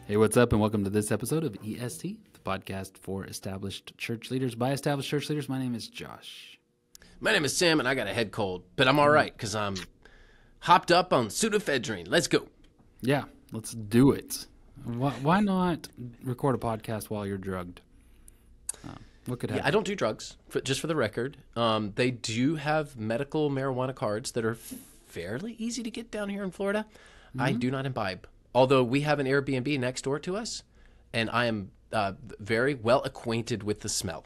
Hey, what's up, and welcome to this episode of EST, the podcast for established church leaders by established church leaders. My name is Josh. My name is Sam, and I got a head cold, but I'm all right because I'm hopped up on pseudoephedrine. Let's go. Yeah, let's do it. Why not record a podcast while you're drugged? What could happen? Yeah, I don't do drugs, just for the record. They do have medical marijuana cards that are fairly easy to get down here in Florida. Mm-hmm. I do not imbibe, although we have an Airbnb next door to us, and I am very well acquainted with the smell.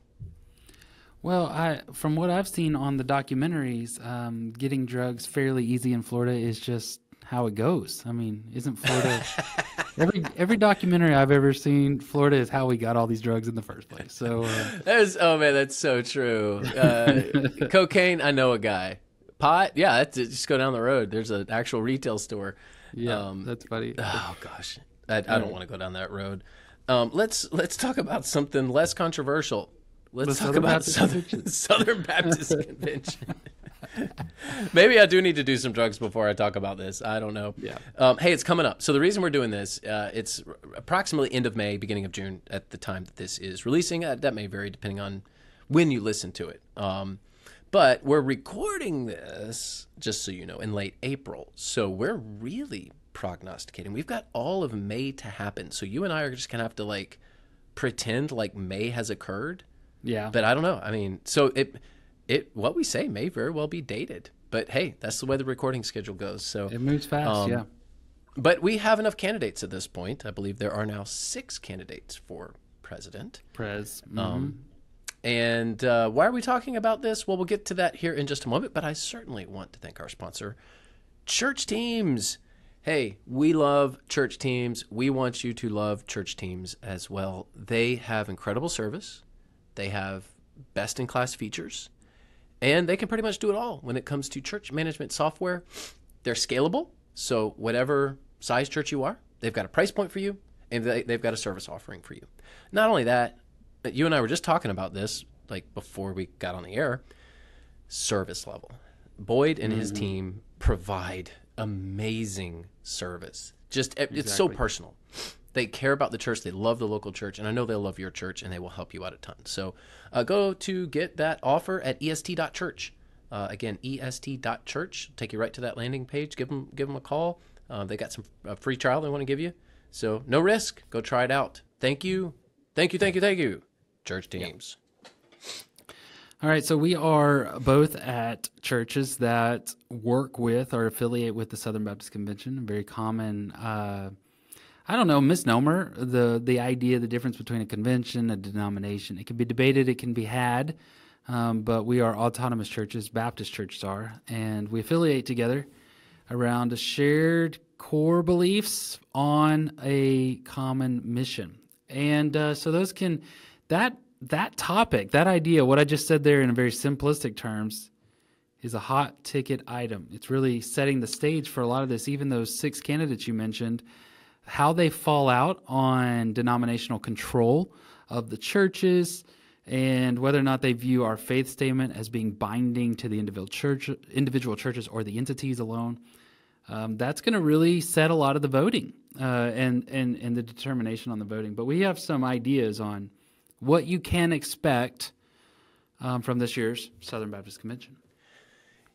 Well, from what I've seen on the documentaries, getting drugs fairly easy in Florida is just how it goes. I mean, isn't Florida... Every documentary I've ever seen, Florida is how we got all these drugs in the first place. So that's so true. Cocaine, I know a guy. Pot, yeah, just go down the road. There's an actual retail store. Yeah, that's funny. Oh gosh, I don't want to go down that road. Let's talk about something less controversial. Let's talk about Southern Baptist Convention. Maybe I do need to do some drugs before I talk about this. I don't know. Yeah. Hey, it's coming up. So the reason we're doing this, it's approximately end of May, beginning of June at the time that this is releasing. That may vary depending on when you listen to it. But we're recording this, just so you know, in late April. So we're really prognosticating. We've got all of May to happen. So you and I are just going to have to pretend like May has occurred. Yeah. But I don't know. I mean, so what we say may very well be dated, but hey, that's the way the recording schedule goes. So it moves fast, yeah. But we have enough candidates at this point. I believe there are now 6 candidates for president. Mm-hmm. And why are we talking about this? Well, we'll get to that here in just a moment, but I certainly want to thank our sponsor, Church Teams. Hey, we love church teams. We want you to love church teams as well. They have incredible service. They have best-in-class features. And they can pretty much do it all when it comes to church management software. They're scalable, so whatever size church you are, they've got a price point for you, and they've got a service offering for you. Not only that, you and I were just talking about this before we got on the air, service level. Boyd and his team provide amazing service. It's so personal. They care about the church. They love the local church. And I know they'll love your church, and they will help you out a ton. So go to get that offer at est.church. Again, est.church. Take you right to that landing page. Give them a call. They got some free trial they want to give you. So no risk. Go try it out. Thank you. Thank you. Church teams. All right, so we are both at churches that work with or affiliate with the Southern Baptist Convention. A very common misnomer, the idea, the difference between a convention, a denomination. It can be debated, it can be had, but we are autonomous churches, Baptist churches are, and we affiliate together around a shared core beliefs on a common mission. And so those can, that topic, that idea, what I just said there in very simplistic terms, is a hot ticket item. It's really setting the stage for a lot of this, even those 6 candidates you mentioned, how they fall out on denominational control of the churches, and whether or not they view our faith statement as being binding to the individual churches or the entities alone. That's going to really set a lot of the voting and the determination on the voting. But we have some ideas on what you can expect from this year's Southern Baptist Convention.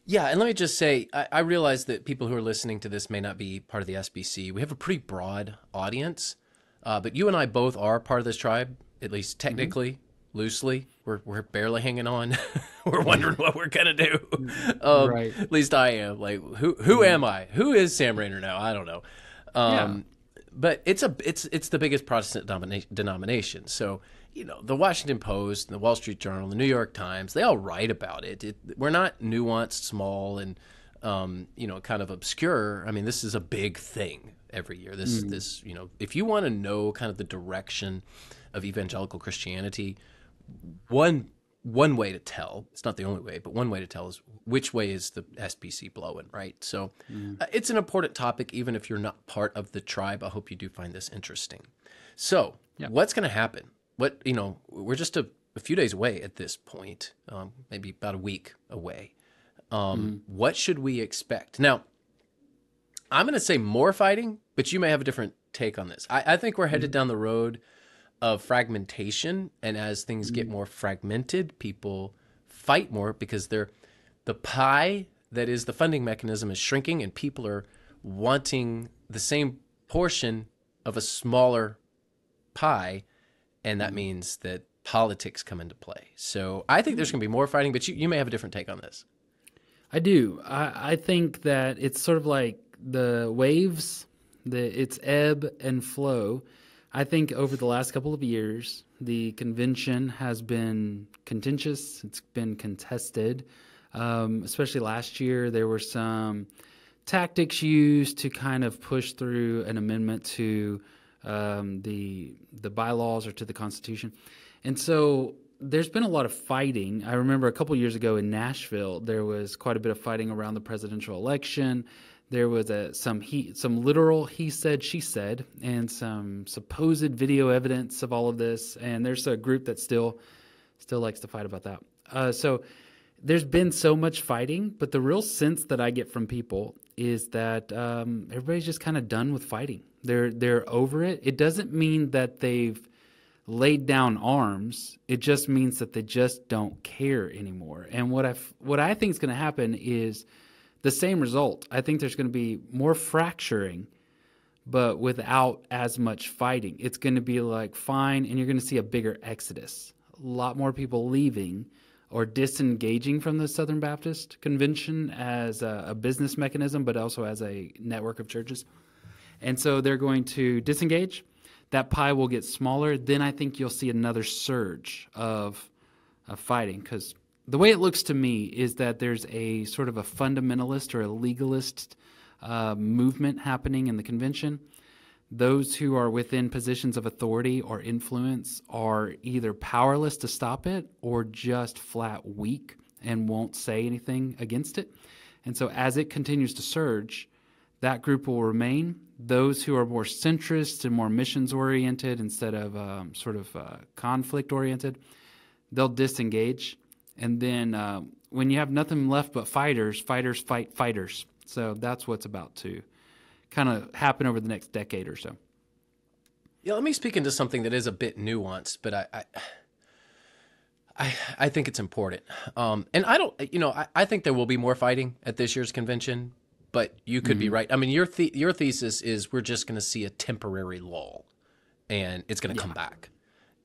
Yeah, and let me just say, I realize that people who are listening to this may not be part of the SBC. We have a pretty broad audience, but you and I both are part of this tribe, at least technically, loosely. We're barely hanging on. We're wondering what we're gonna do. Right. At least I am. Who am I? Who is Sam Rayner now? I don't know. But it's the biggest Protestant denomination. So the Washington Post, and the Wall Street Journal, the New York Times, they all write about it. We're not nuanced, small, and kind of obscure. I mean, this is a big thing every year. This if you want to know kind of the direction of evangelical Christianity, one way to tell, it's not the only way, but one way to tell is which way is the SBC blowing, right? So it's an important topic, even if you're not part of the tribe. I hope you do find this interesting. So what's going to happen? We're just a few days away at this point, maybe about a week away. What should we expect? Now, I'm going to say more fighting, but you may have a different take on this. I think we're headed down the road of fragmentation, and as things get more fragmented, people fight more because the pie that is the funding mechanism is shrinking, and people are wanting the same portion of a smaller pie, and that means that politics come into play. So I think there's going to be more fighting, but you may have a different take on this. I do. I think that it's sort of like the waves, it's ebb and flow. I think over the last couple of years, the convention has been contentious. It's been contested. Especially last year, there were some tactics used to kind of push through an amendment to the bylaws or to the Constitution. And so there's been a lot of fighting. I remember a couple years ago in Nashville, there was quite a bit of fighting around the presidential election. There was some literal he said, she said, and some supposed video evidence of all of this. And there's a group that still likes to fight about that. So there's been so much fighting, but the real sense that I get from people is that everybody's just kind of done with fighting. They're over it. It doesn't mean that they've laid down arms. It just means that they just don't care anymore. And what I think is going to happen is the same result. I think there's going to be more fracturing, but without as much fighting. It's going to be like fine, and you're going to see a bigger exodus. A lot more people leaving or disengaging from the Southern Baptist Convention as a business mechanism, but also as a network of churches. And so they're going to disengage. That pie will get smaller. Then I think you'll see another surge of fighting, because the way it looks to me is that there's a sort of a fundamentalist or a legalist movement happening in the convention. Those who are within positions of authority or influence are either powerless to stop it or just flat weak and won't say anything against it. And so as it continues to surge, that group will remain. Those who are more centrist and more missions-oriented instead of conflict-oriented, they'll disengage. And then when you have nothing left but fighters fight fighters. So that's what's about to kind of happen over the next decade or so. Yeah, let me speak into something that is a bit nuanced, but I think it's important. And I think there will be more fighting at this year's convention, but you could be right. I mean, your thesis is we're just going to see a temporary lull, and it's going to come back.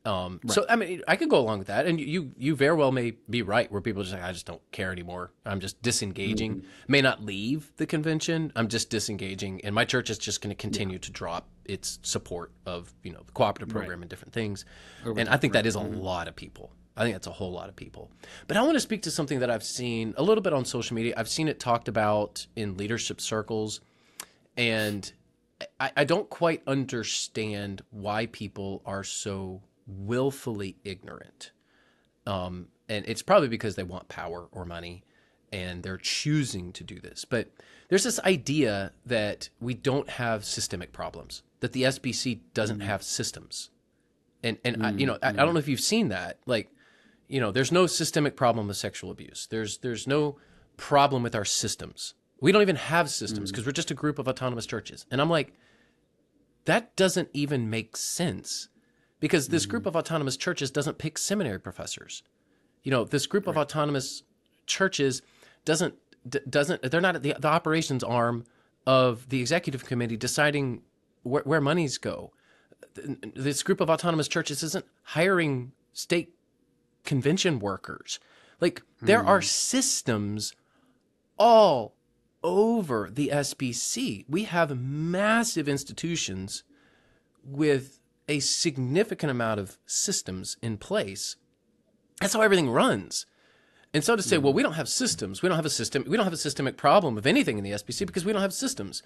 Right. So, I mean, I could go along with that, and you very well may be right, where people are just like, I just don't care anymore. I'm just disengaging. May not leave the convention. I'm just disengaging, and my church is just going to continue to drop its support of the cooperative program and different things. And I think that is a lot of people. I think that's a whole lot of people. But I want to speak to something that I've seen a little bit on social media. I've seen it talked about in leadership circles, and I don't quite understand why people are so willfully ignorant. And it's probably because they want power or money and they're choosing to do this. But there's this idea that we don't have systemic problems, that the SBC doesn't have systems. And I don't know if you've seen that. Like, there's no systemic problem with sexual abuse. There's no problem with our systems. We don't even have systems because we're just a group of autonomous churches. And I'm like, that doesn't even make sense. Because this group of autonomous churches doesn't pick seminary professors. This group of autonomous churches doesn't they're not the operations arm of the executive committee deciding where monies go. This group of autonomous churches isn't hiring state convention workers. Like, there are systems all over the SBC. We have massive institutions with a significant amount of systems in place. That's how everything runs. And so to say, well, we don't have systems, we don't have a system, we don't have a systemic problem of anything in the SBC because we don't have systems.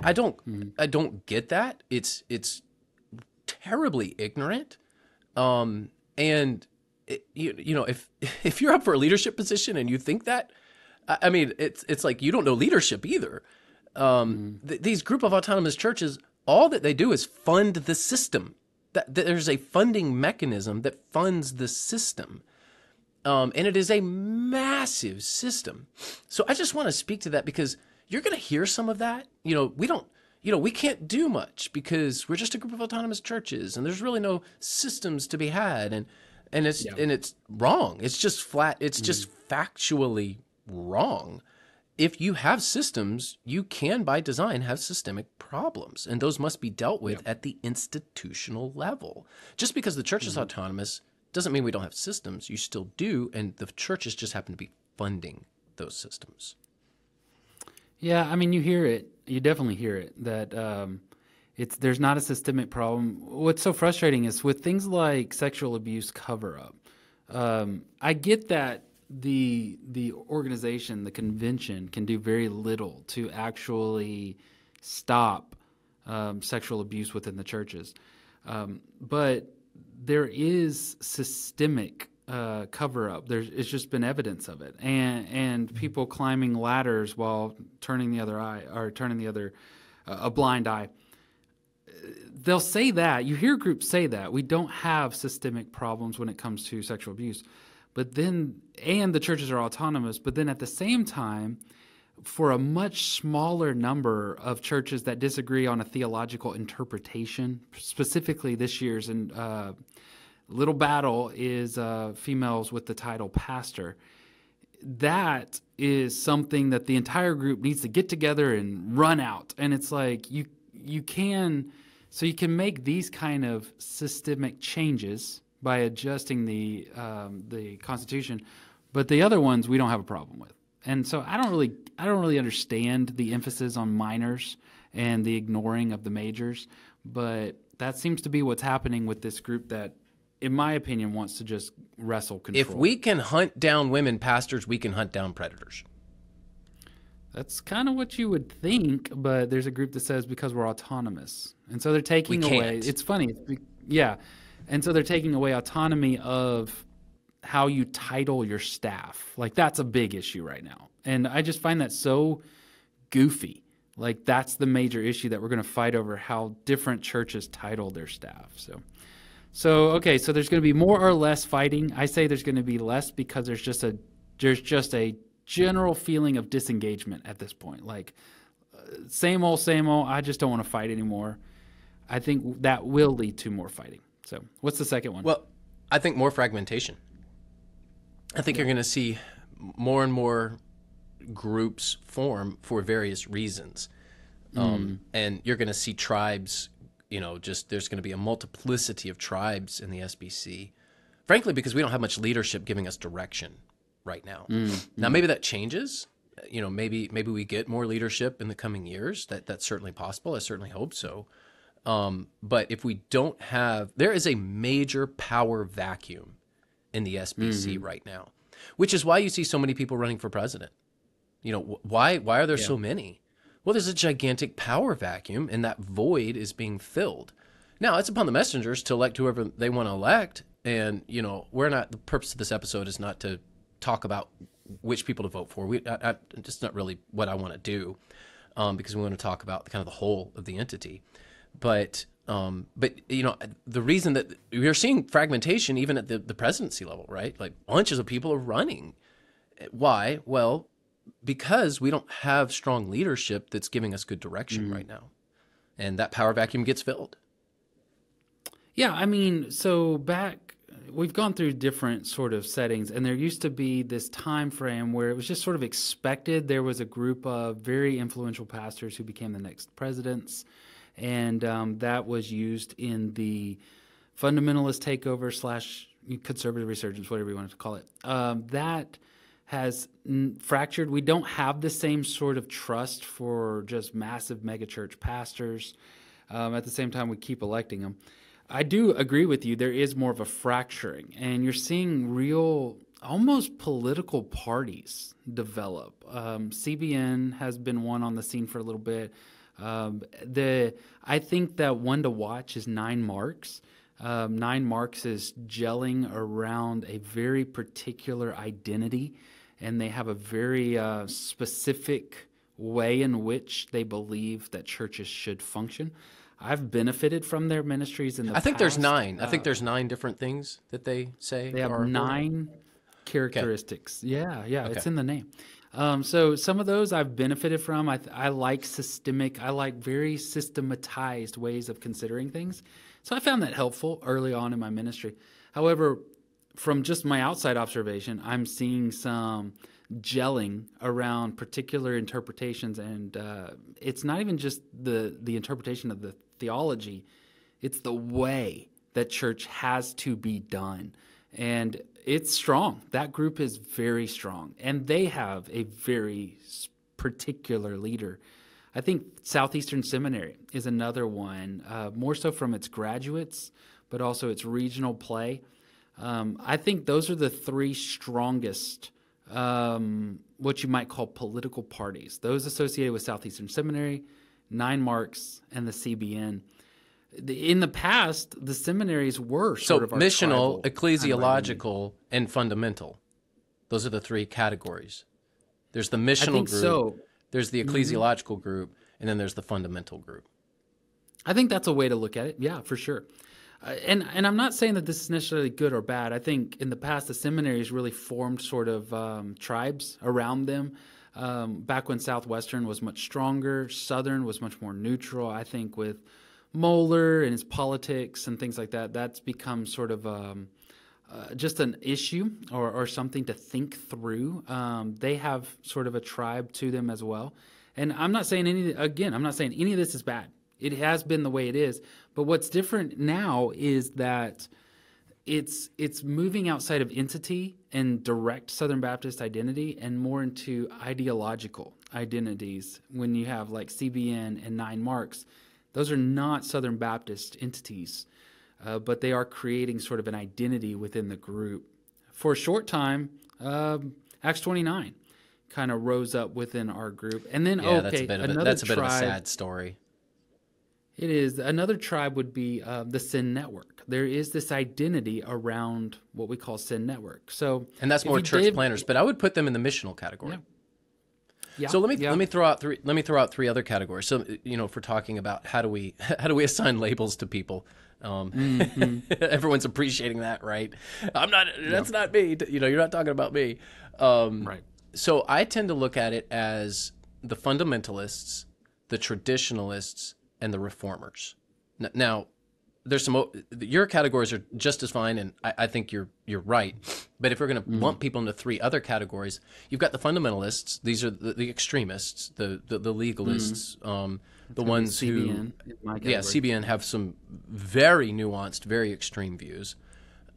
I don't get that. It's terribly ignorant. And if you're up for a leadership position and you think that, I mean, it's like you don't know leadership either. These group of autonomous churches, all that they do is fund the system. That there's a funding mechanism that funds the system. And it is a massive system. So I just want to speak to that because you're going to hear some of that. We don't, we can't do much because we're just a group of autonomous churches and there's really no systems to be had. And Yeah. it's wrong. It's just flat. It's Mhm. just factually wrong. If you have systems, you can by design have systemic problems, and those must be dealt Yeah. with at the institutional level. Just because the church is Mhm. autonomous doesn't mean we don't have systems. You still do, and the churches just happen to be funding those systems. Yeah, I mean, you hear it. You definitely hear it that there's not a systemic problem. What's so frustrating is with things like sexual abuse cover up. I get that the organization, the convention, can do very little to actually stop sexual abuse within the churches, but there is systemic cover up. It's just been evidence of it, and people climbing ladders while turning the other eye or turning the other a blind eye. They'll say that. You hear groups say that we don't have systemic problems when it comes to sexual abuse, but then and the churches are autonomous. But then at the same time, for a much smaller number of churches that disagree on a theological interpretation, specifically this year's little battle is females with the title pastor. That is something that the entire group needs to get together and run out. And it's like you can make these kind of systemic changes by adjusting the Constitution, but the other ones we don't have a problem with. And so I don't really understand the emphasis on minors and the ignoring of the majors, but that seems to be what's happening with this group that, in my opinion, wants to just wrestle control. If we can hunt down women pastors, we can hunt down predators. That's kind of what you would think, but there's a group that says because we're autonomous. And so they're taking away. It's funny. Yeah. And so they're taking away autonomy of how you title your staff. Like, that's a big issue right now. And I just find that so goofy. Like, that's the major issue that we're going to fight over, how different churches title their staff. So okay, so there's going to be more or less fighting. I say there's going to be less because there's just a general feeling of disengagement at this point. Like, same old, I just don't want to fight anymore. I think that will lead to more fighting. So what's the second one? Well, I think more fragmentation. I think you're going to see more and more groups form for various reasons. And you're going to see tribes, there's going to be a multiplicity of tribes in the SBC, frankly, because we don't have much leadership giving us direction right now. Now, maybe that changes. Maybe we get more leadership in the coming years. That's certainly possible. I certainly hope so. But if we don't have, there is a major power vacuum in the SBC right now, which is why you see so many people running for president. Why are there so many? Well, there's a gigantic power vacuum, and that void is being filled. Now, it's upon the messengers to elect whoever they want to elect. And, the purpose of this episode is not to talk about which people to vote for. It's not really what I want to do, because we want to talk about kind of the whole of the entity. But the reason that we're seeing fragmentation even at the presidency level, right? Like, bunches of people are running. Why? Well, because we don't have strong leadership that's giving us good direction right now. And that power vacuum gets filled. Yeah, I mean, so we've gone through different sort of settings, and there used to be this time frame where it was just sort of expected. There was a group of very influential pastors who became the next presidents, and that was used in the fundamentalist takeover / conservative resurgence, whatever you want to call it. That has fractured. We don't have the same sort of trust for just massive megachurch pastors. At the same time, we keep electing them. I do agree with you. There is more of a fracturing, and you're seeing real, almost political parties develop. CBN has been one on the scene for a little bit. I think that one to watch is 9 Marks. 9 Marks is gelling around a very particular identity, and they have a very specific way in which they believe that churches should function. I've benefited from their ministries in the past. I think there's 9. I think there's 9 different things that they say. They have 9. Okay. characteristics. Yeah, Okay. it's in the name. So some of those I've benefited from. I like I like very systematized ways of considering things. So I found that helpful early on in my ministry. However, from just my outside observation, I'm seeing some gelling around particular interpretations, and it's not even just the interpretation of the theology; it's the way that church has to be done, and it's strong. That group is very strong, and they have a very particular leader. I think Southeastern Seminary is another one, more so from its graduates, but also its regional play. I think those are the three strongest, what you might call political parties. Those associated with Southeastern Seminary, Nine Marks, and the CBN. In the past, the seminaries were So sort of our missional, tribal kind of identity. ecclesiological, and fundamental. Those are the three categories. There's the I missional think group, so. there's the ecclesiological group, and then there's the fundamental group. I think that's a way to look at it. Yeah, for sure. And I'm not saying that this is necessarily good or bad. I think in the past the seminaries really formed sort of tribes around them. Back when Southwestern was much stronger, Southern was much more neutral. I think with Moeller and his politics and things like that, that's become sort of just an issue or something to think through. They have sort of a tribe to them as well. And I'm not saying I'm not saying any of this is bad. It has been the way it is. But what's different now is that it's moving outside of entity and direct Southern Baptist identity and more into ideological identities. When you have like CBN and Nine Marks, those are not Southern Baptist entities, but they are creating sort of an identity within the group. For a short time, Acts 29 kind of rose up within our group. And then, Yeah, another that's a bit of a tribe. sad story. It is. Another tribe would be the Sin Network. There is this identity around what we call Sin Network. So, And that's if more you church did- planners, but I would put them in the missional category. Yeah. So let Yeah. me throw out three other categories. So if we're talking about how do we assign labels to people, everyone's appreciating that, right? I'm not. That's not me. You're not talking about me. Right. So I tend to look at it as the fundamentalists, the traditionalists, and the reformers. Now, there's your categories are just as fine, and I think you're right. But if we're going to lump people into three other categories, you've got the fundamentalists. These are the extremists, the legalists, the ones CBN, who, in my yeah, category. CBN have some very nuanced, very extreme views.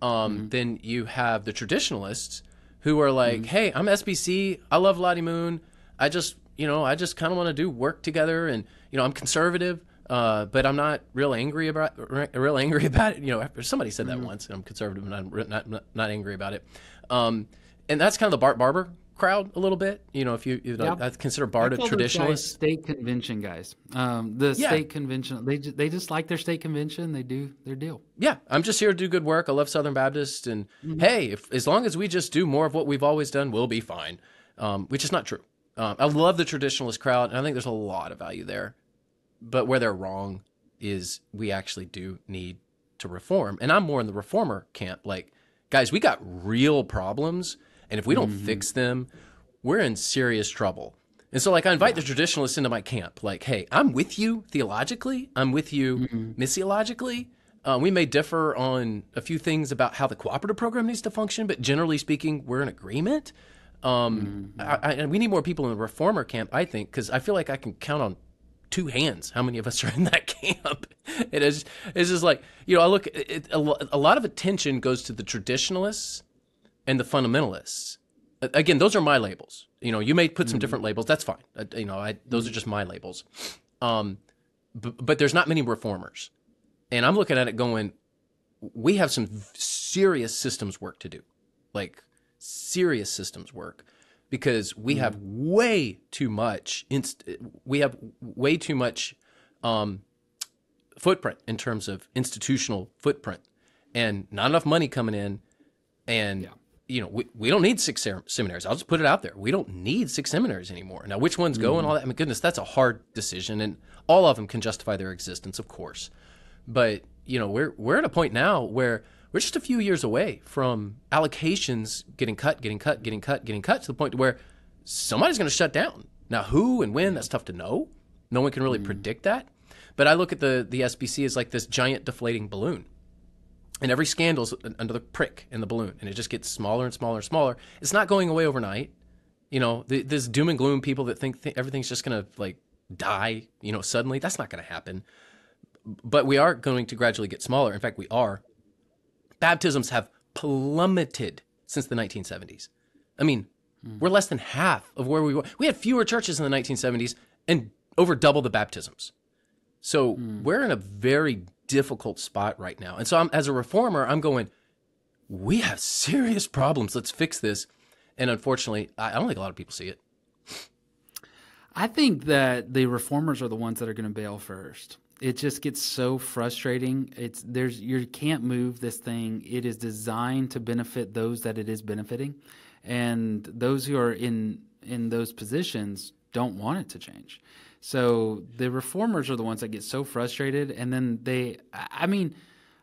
Then you have the traditionalists who are like, hey, I'm SBC. I love Lottie Moon. I just kind of want to do work together, and I'm conservative. But I'm not real angry about it. Somebody said that once. I'm conservative and I'm not angry about it. And that's kind of the Bart Barber crowd a little bit. I consider Bart a call those guys traditionalist. state convention guys. State convention. They just like their state convention. They do their deal. Yeah, I'm just here to do good work. I love Southern Baptist, and hey, as long as we just do more of what we've always done, we'll be fine. Which is not true. I love the traditionalist crowd, and I think there's a lot of value there. But where they're wrong is we actually do need to reform. And I'm more in the reformer camp. Like, guys, we got real problems. And if we don't fix them, we're in serious trouble. And so, like, I invite the traditionalists into my camp. Like, hey, I'm with you theologically. I'm with you missiologically. We may differ on a few things about how the cooperative program needs to function. But generally speaking, we're in agreement. And we need more people in the reformer camp, I think, because I feel like I can count on two hands how many of us are in that camp. It's just like, I look at it, a lot of attention goes to the traditionalists and the fundamentalists. Again, those are my labels. You may put some different labels. That's fine. Those are just my labels. But there's not many reformers. And I'm looking at it going, we have some serious systems work to do. Like serious systems work. Because we have way too much. Footprint in terms of institutional footprint, and not enough money coming in. And we don't need 6 seminaries. I'll just put it out there. We don't need 6 seminaries anymore. Now, which ones go and all that? I mean, goodness, that's a hard decision, and all of them can justify their existence, of course. But we're at a point now where we're just a few years away from allocations getting cut to the point where somebody's going to shut down. Now, who and when, that's tough to know. No one can really predict that. But I look at the SBC as like this giant deflating balloon. And every scandal's under the prick in the balloon, and it just gets smaller and smaller and smaller. It's not going away overnight. You know, this doom and gloom people that think everything's just going to like die, you know, suddenly. That's not going to happen. But we are going to gradually get smaller. In fact, we are. Baptisms have plummeted since the 1970s. I mean, we're less than half of where we were. We had fewer churches in the 1970s and over double the baptisms. So we're in a very difficult spot right now. And so as a reformer, I'm going, we have serious problems. Let's fix this. And unfortunately, I don't think a lot of people see it. I think that the reformers are the ones that are going to bail first. It just gets so frustrating. You can't move this thing. It is designed to benefit those that it is benefiting, and those who are in those positions don't want it to change. So the reformers are the ones that get so frustrated, and then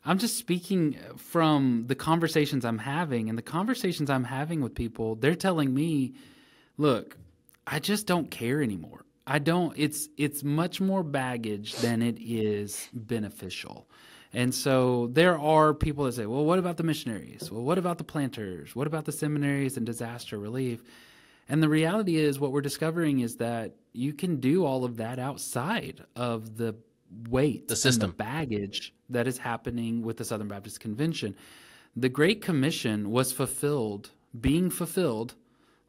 I'm just speaking from the conversations I'm having, and the conversations I'm having with people, they're telling me, look, I just don't care anymore. It's much more baggage than it is beneficial. And so there are people that say, well, what about the missionaries? Well, what about the planters? What about the seminaries and disaster relief? And the reality is what we're discovering is that you can do all of that outside of the weight, the system, and the baggage that is happening with the Southern Baptist Convention. The Great Commission was being fulfilled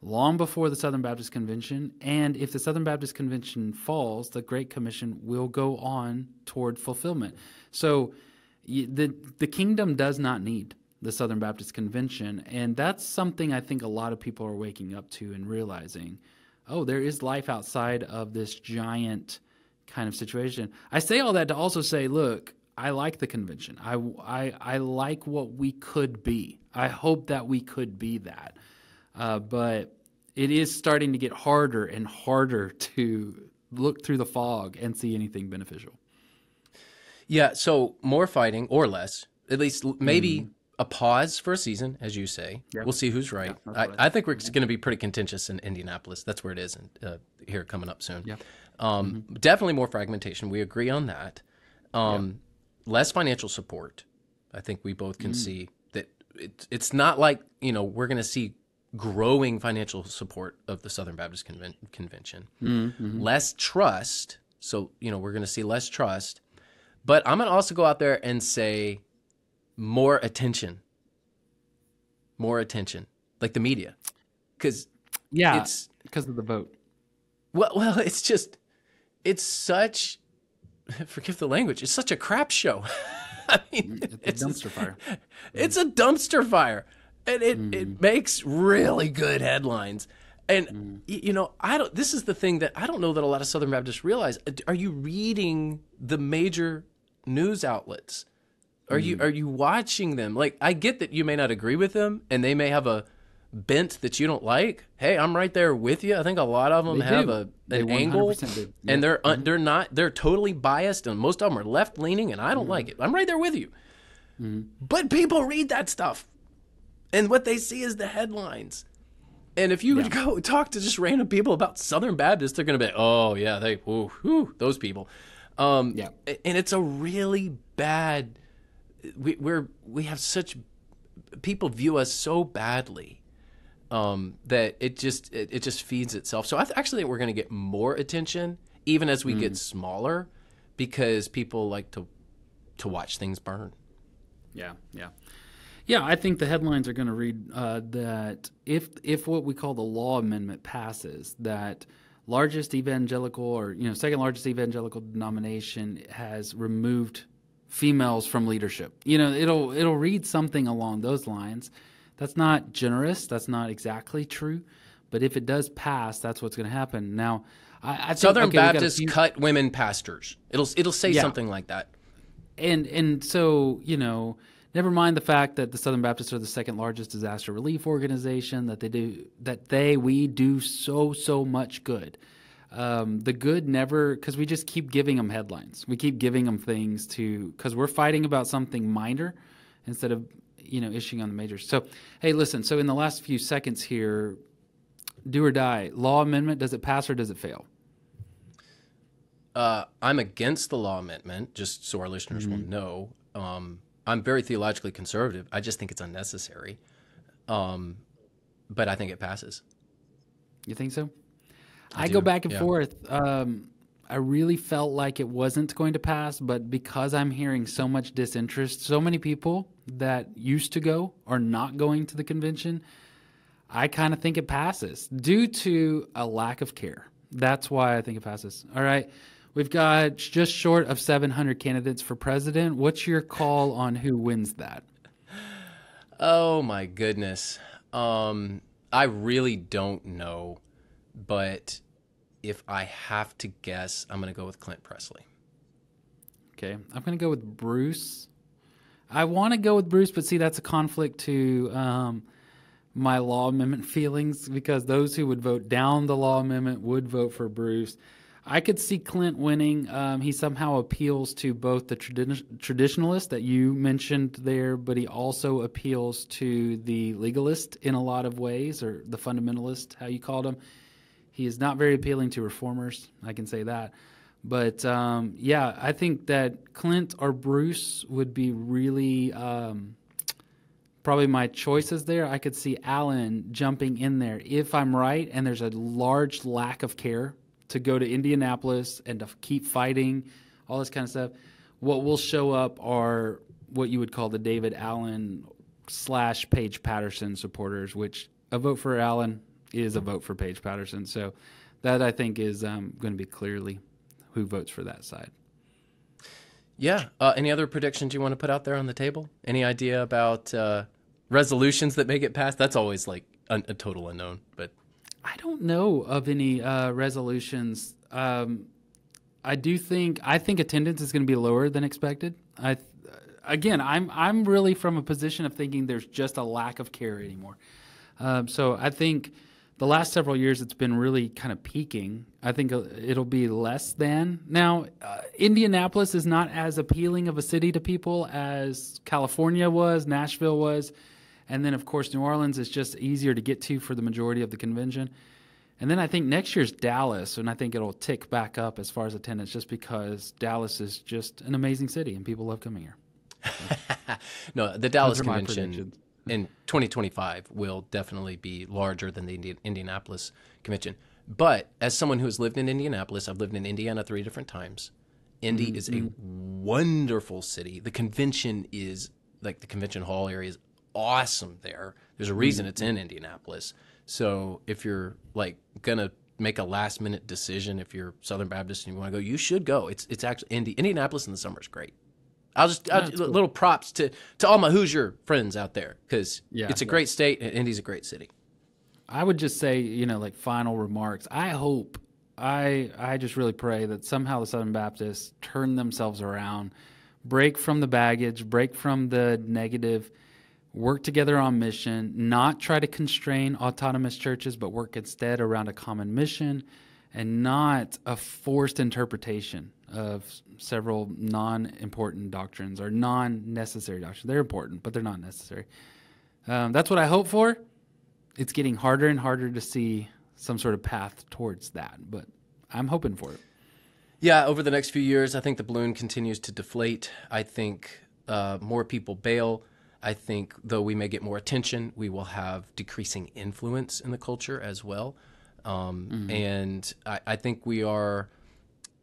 long before the Southern Baptist Convention, and if the Southern Baptist Convention falls, the Great Commission will go on toward fulfillment. So the kingdom does not need the Southern Baptist Convention, and that's something I think a lot of people are waking up to and realizing, oh, there is life outside of this giant kind of situation. I say all that to also say, look, I like the convention. I like what we could be. I hope that we could be that. But it is starting to get harder and harder to look through the fog and see anything beneficial. Yeah, so more fighting or less, at least maybe a pause for a season, as you say. Yep. We'll see who's right. Yeah, I think we're going to be pretty contentious in Indianapolis. That's where it is here coming up soon. Yeah. Definitely more fragmentation. We agree on that. Less financial support. I think we both can see that it's not like, we're going to see growing financial support of the Southern Baptist Convention. Less trust. So, we're going to see less trust. But I'm going to also go out there and say more attention, like the media. Because of the vote. Well, it's such, forgive the language, it's such a crap show. I mean, it's a dumpster fire. It's a dumpster fire. And it makes really good headlines. And, this is the thing that I don't know that a lot of Southern Baptists realize. Are you reading the major news outlets? Are you watching them? Like, I get that you may not agree with them and they may have a bent that you don't like. Hey, I'm right there with you. I think a lot of them have an angle, and they're totally biased, and most of them are left leaning, and I don't like it. I'm right there with you. But people read that stuff, and what they see is the headlines. And if you would go talk to just random people about Southern Baptists, they're going to be, oh yeah, those people. And it's a really bad. We have such, people view us so badly that it just feeds itself. So I actually think we're going to get more attention even as we get smaller, because people like to watch things burn. Yeah, I think the headlines are going to read that if what we call the law amendment passes, that largest evangelical or second largest evangelical denomination has removed females from leadership. It'll read something along those lines. That's not generous. That's not exactly true. But if it does pass, that's what's going to happen. Now, I think, Southern Baptists cut women pastors. It'll say something like that. And so, never mind the fact that the Southern Baptists are the second largest disaster relief organization, we do so much good. The good never, because we just keep giving them headlines. We keep giving them things because we're fighting about something minor instead of issuing on the majors. So, hey, listen. So in the last few seconds here, do or die, law amendment, does it pass or does it fail? I'm against the law amendment, just so our listeners will know. I'm very theologically conservative. I just think it's unnecessary. But I think it passes. You think so? I I do, go back and yeah. forth. I really felt like it wasn't going to pass, but because I'm hearing so much disinterest, so many people that used to go are not going to the convention, I kind of think it passes due to a lack of care. That's why I think it passes. All right. We've got just short of 700 candidates for president. What's your call on who wins that? Oh my goodness. I really don't know, but if I have to guess, I'm going to go with Clint Presley. Okay. I'm going to go with Bruce. I want to go with Bruce, but see, that's a conflict to my law amendment feelings because those who would vote down the law amendment would vote for Bruce. I could see Clint winning. He somehow appeals to both the traditionalist that you mentioned there, but he also appeals to the legalist in a lot of ways, or the fundamentalist, how you called him. He is not very appealing to reformers. I can say that. But, yeah, I think that Clint or Bruce would be really probably my choices there. I could see Allen jumping in there if I'm right and there's a large lack of care to go to Indianapolis and to keep fighting, all this kind of stuff. What will show up are what you would call the David Allen / Paige Patterson supporters, which a vote for Allen is a vote for Paige Patterson. So that, I think, is going to be clearly who votes for that side. Yeah. Any other predictions you want to put out there on the table? Any idea about resolutions that may get passed? That's always like a total unknown, but I don't know of any resolutions. I think attendance is going to be lower than expected. I'm really from a position of thinking there's just a lack of care anymore. So I think the last several years it's been really kind of peaking. I think it'll be less than. Now, Indianapolis is not as appealing of a city to people as California was, Nashville was. And then, of course, New Orleans is just easier to get to for the majority of the convention. And then I think next year's Dallas, and I think it'll tick back up as far as attendance just because Dallas is just an amazing city and people love coming here. No, the Dallas convention in 2025 will definitely be larger than the Indianapolis convention. But as someone who has lived in Indianapolis, I've lived in Indiana 3 different times. Indy is a wonderful city. The convention is, like the convention hall area is awesome there. There's a reason it's in Indianapolis. So if you're like gonna make a last minute decision, if you're Southern Baptist and you want to go, you should go. It's actually Indianapolis in the summer is great. I'll cool. Little props to all my Hoosier friends out there because it's a great state and Indy's a great city. I would just say, like final remarks. I hope, I just really pray that somehow the Southern Baptists turn themselves around, break from the baggage, break from the negative, work together on mission, not try to constrain autonomous churches, but work instead around a common mission and not a forced interpretation of several non-important doctrines or non-necessary doctrines. They're important, but they're not necessary. That's what I hope for. It's getting harder and harder to see some sort of path towards that, but I'm hoping for it. Yeah, over the next few years, I think the balloon continues to deflate. I think more people bail. I think, though we may get more attention, we will have decreasing influence in the culture as well. And I think we are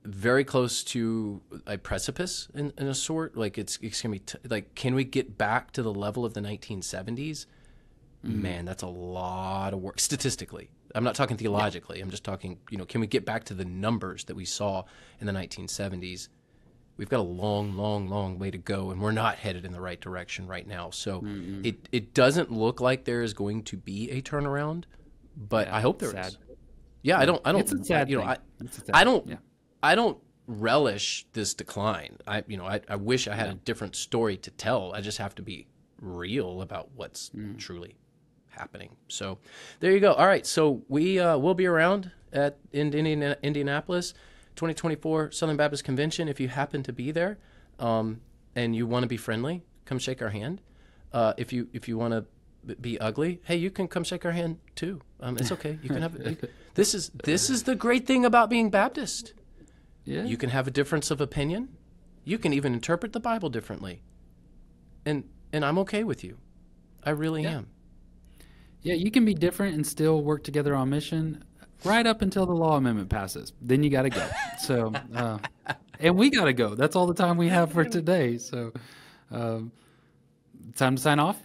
very close to a precipice in a sort. Like it's going to be like, can we get back to the level of the 1970s? Man, that's a lot of work statistically. I'm not talking theologically. I'm just talking, can we get back to the numbers that we saw in the 1970s? We've got a long, long, long way to go, and we're not headed in the right direction right now. So it doesn't look like there is going to be a turnaround, but I hope there is. Yeah, I don't. It's a sad thing. I don't relish this decline. I wish I had a different story to tell. I just have to be real about what's truly happening. So there you go. All right. So we'll be around in Indianapolis. 2024 Southern Baptist Convention. If you happen to be there and you want to be friendly, come shake our hand. If you want to be ugly, hey, you can come shake our hand too. It's okay. You can have it. This is the great thing about being Baptist. Yeah. You can have a difference of opinion. You can even interpret the Bible differently. And I'm okay with you. I really am. Yeah, you can be different and still work together on mission right up until the law amendment passes. Then you got to go. So, and we got to go. That's all the time we have for today. So, time to sign off.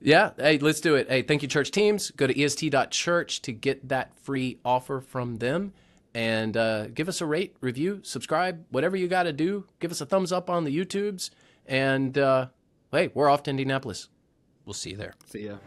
Yeah. Hey, let's do it. Hey, thank you, church teams. Go to est.church to get that free offer from them. And give us a rate, review, subscribe, whatever you got to do. Give us a thumbs up on the YouTubes. And, hey, we're off to Indianapolis. We'll see you there. See ya.